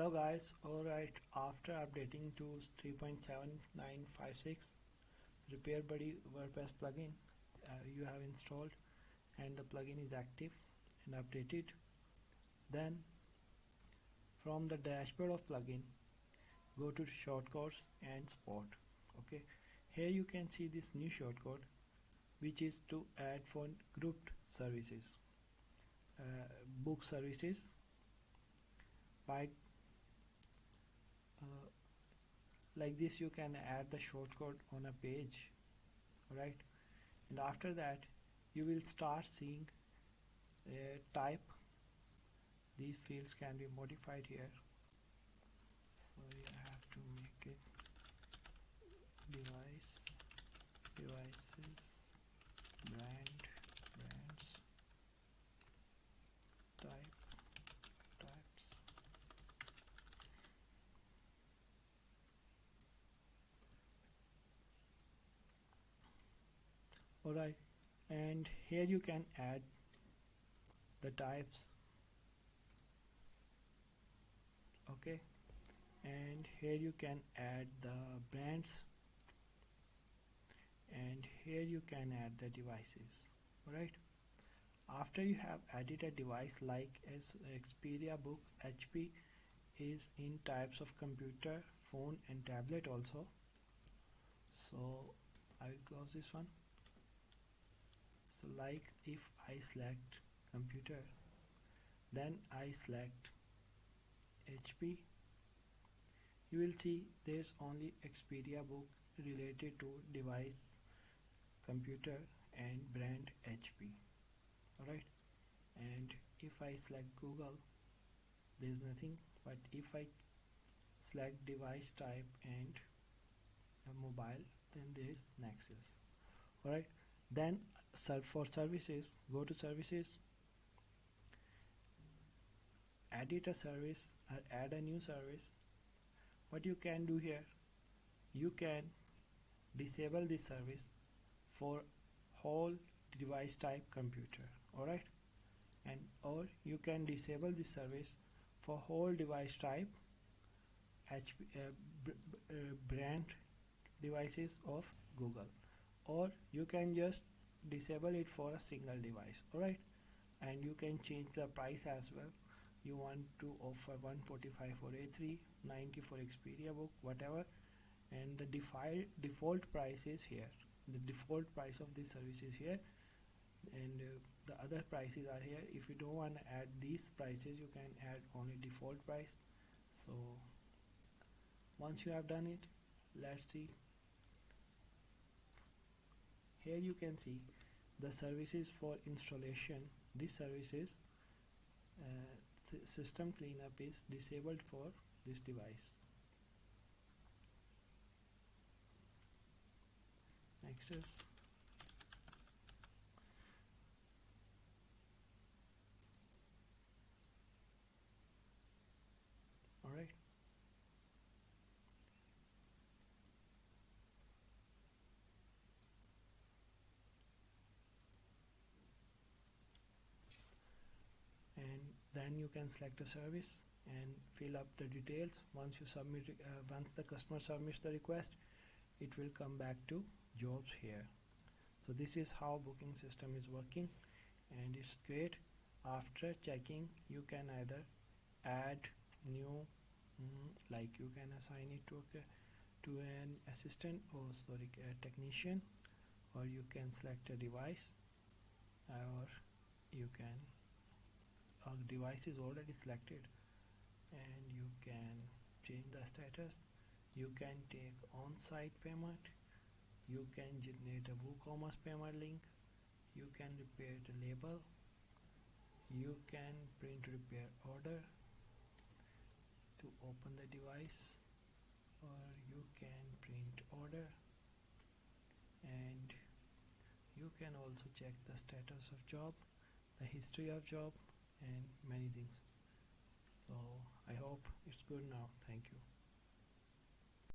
Hello guys, alright, after updating to 3.7956 RepairBuddy WordPress plugin you have installed and the plugin is active and updated, then from the dashboard of plugin go to shortcuts and support. Okay, here you can see this new shortcut which is to add for grouped services, book services by like this. You can add the shortcut on a page, right? And after that you will start seeing type. These fields can be modified here, so you have to make it devices, brands, types. Alright, and here you can add the types. Okay, and here you can add the brands, and here you can add the devices. Alright, after you have added a device like as Xperia book, HP is in types of computer, phone and tablet also. So I will close this one. So like if I select computer, then I select HP, you will see there's only Xperia book related to device, computer and brand HP. Alright, and if I select Google, there's nothing, but if I select device type and mobile, then there's Nexus. Alright, then for services, go to services, edit a service or add a new service. What you can do here, you can disable this service for whole device type computer. Alright, and or you can disable this service for whole device type HP, brand devices of Google, or you can just disable it for a single device. Alright, and you can change the price as well. You want to offer 145 for A3, 90 for Xperia book, whatever, and the default price is here. The default price of this service is here, and the other prices are here. If you don't want to add these prices, you can add only default price. So once you have done it, let's see. Here you can see the services for installation. This services system cleanup is disabled for this device. Access. Alright, and then you can select a service and fill up the details. Once you submit, once the customer submits the request, it will come back to jobs here. So this is how booking system is working, and it's great. After checking, you can either add new, like you can assign it to an assistant, or sorry, a technician, or you can select a device, or you can device is already selected and you can change the status. You can take on-site payment, you can generate a WooCommerce payment link, you can repair the label, you can print repair order to open the device, or you can print order, and you can also check the status of job, the history of job and many things. So I hope it's good now. Thank you.